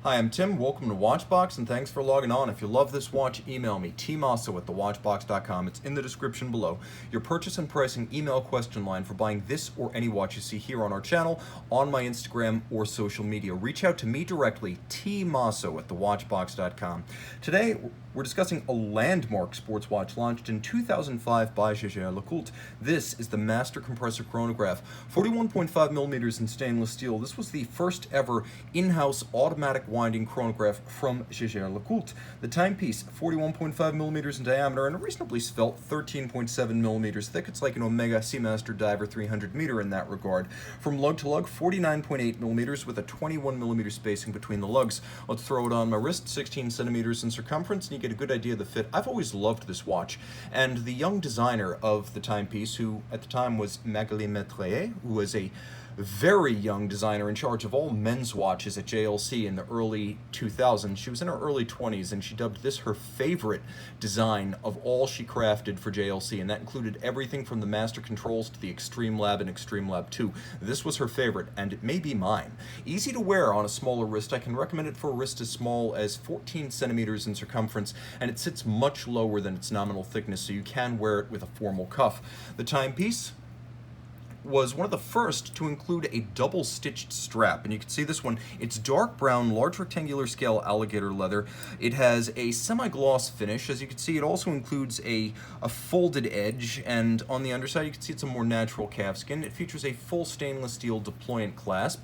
Hi, I'm Tim. Welcome to Watchbox, and thanks for logging on. If you love this watch, email me, tmosso at thewatchbox.com. It's in the description below. Your purchase and pricing email question line for buying this or any watch you see here on our channel, on my Instagram, or social media. Reach out to me directly, tmosso at thewatchbox.com. Today, we're discussing a landmark sports watch launched in 2005 by Jaeger-LeCoultre. This is the Master Compressor Chronograph, 41.5 millimeters in stainless steel. This was the first ever in-house automatic winding chronograph from Jaeger-LeCoultre. The timepiece, 41.5 millimeters in diameter and a reasonably svelte 13.7 millimeters thick. It's like an Omega Seamaster Diver 300 meter in that regard. From lug to lug, 49.8 millimeters with a 21 millimeter spacing between the lugs. Let's throw it on my wrist, 16 centimeters in circumference, and you get a good idea of the fit. I've always loved this watch, and the young designer of the timepiece, who at the time was Jaeger-LeCoultre, who was a very young designer in charge of all men's watches at JLC in the early 2000s. She was in her early 20s, and she dubbed this her favorite design of all she crafted for JLC, and that included everything from the Master Controls to the Extreme Lab and Extreme Lab 2. This was her favorite, and it may be mine. Easy to wear on a smaller wrist. I can recommend it for a wrist as small as 14 centimeters in circumference, and it sits much lower than its nominal thickness, so you can wear it with a formal cuff. The timepiece was one of the first to include a double-stitched strap, and you can see this one. It's dark brown, large rectangular scale alligator leather. It has a semi-gloss finish. As you can see, it also includes a folded edge, and on the underside you can see it's a more natural calfskin. It features a full stainless steel deployant clasp,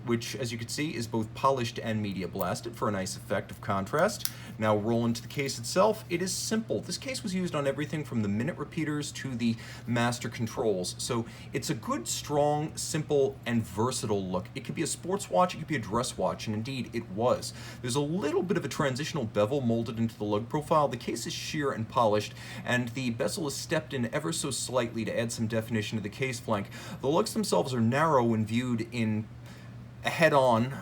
which, as you can see, is both polished and media blasted for a nice effect of contrast. Now roll into the case itself. It is simple. This case was used on everything from the minute repeaters to the Master Controls. So it's a good, strong, simple, and versatile look. It could be a sports watch, it could be a dress watch, and indeed it was. There's a little bit of a transitional bevel molded into the lug profile. The case is sheer and polished, and the bezel is stepped in ever so slightly to add some definition to the case flank. The lugs themselves are narrow when viewed in a head-on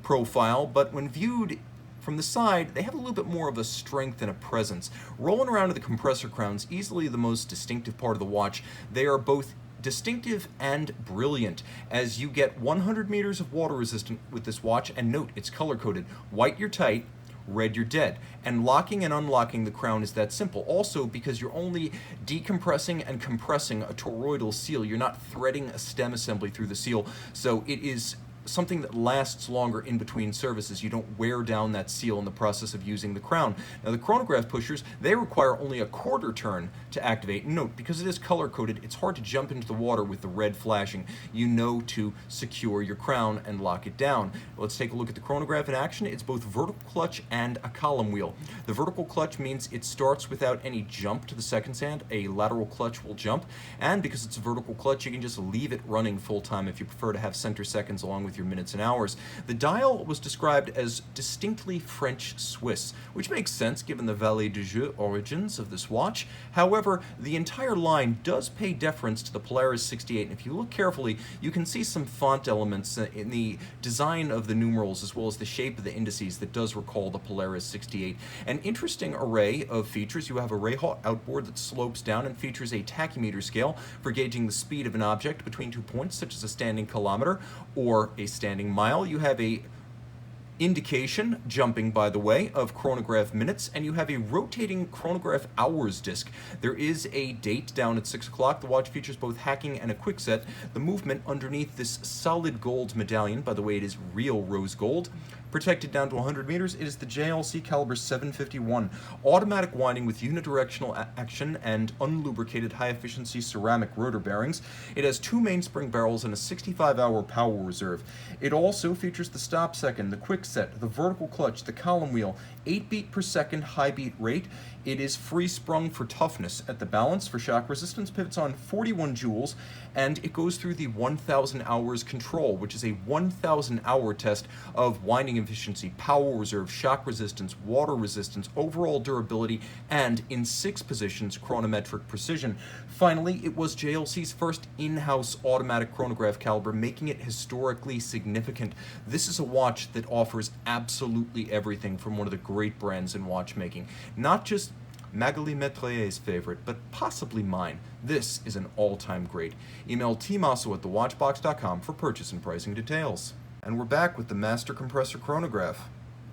profile, but when viewed from the side, they have a little bit more of a strength and a presence. Rolling around to the compressor crowns, easily the most distinctive part of the watch. They are both distinctive and brilliant, as you get 100 meters of water resistant with this watch, and note, it's color-coded. White, you're tight. Red, you're dead. And locking and unlocking the crown is that simple. Also, because you're only decompressing and compressing a toroidal seal, you're not threading a stem assembly through the seal, so it is something that lasts longer in between services. You don't wear down that seal in the process of using the crown. Now, the chronograph pushers, they require only a quarter turn to activate. Note, because it is color-coded, it's hard to jump into the water with the red flashing. You know to secure your crown and lock it down. Let's take a look at the chronograph in action. It's both vertical clutch and a column wheel. The vertical clutch means it starts without any jump to the seconds hand. A lateral clutch will jump, and because it's a vertical clutch, you can just leave it running full-time if you prefer to have center seconds along with your minutes and hours. The dial was described as distinctly French-Swiss, which makes sense given the Valet de Jeu origins of this watch. However, the entire line does pay deference to the Polaris 68, and if you look carefully, you can see some font elements in the design of the numerals as well as the shape of the indices that does recall the Polaris 68. An interesting array of features. You have a Rayhawk outboard that slopes down and features a tachymeter scale for gauging the speed of an object between 2 points, such as a standing kilometer or a standing mile. You have a indication, jumping by the way, of chronograph minutes, and you have a rotating chronograph hours disc. There is a date down at 6 o'clock. The watch features both hacking and a quick set. The movement underneath this solid gold medallion, by the way, it is real rose gold, protected down to 100 meters. It is the JLC caliber 751, automatic winding with unidirectional action and unlubricated high-efficiency ceramic rotor bearings. It has 2 mainspring barrels and a 65-hour power reserve. It also features the stop second, the quick set, the vertical clutch, the column wheel, 8 beat per second high beat rate. It is free sprung for toughness. At the balance for shock resistance, pivots on 41 joules, and it goes through the 1,000 hours control, which is a 1,000 hour test of winding efficiency, power reserve, shock resistance, water resistance, overall durability, and in 6 positions, chronometric precision. Finally, it was JLC's first in-house automatic chronograph caliber, making it historically significant. This is a watch that offers absolutely everything from one of the great brands in watchmaking. Not just Jaeger-LeCoultre's favorite, but possibly mine. This is an all-time great. Email tmosso at thewatchbox.com for purchase and pricing details. And we're back with the Master Compressor Chronograph.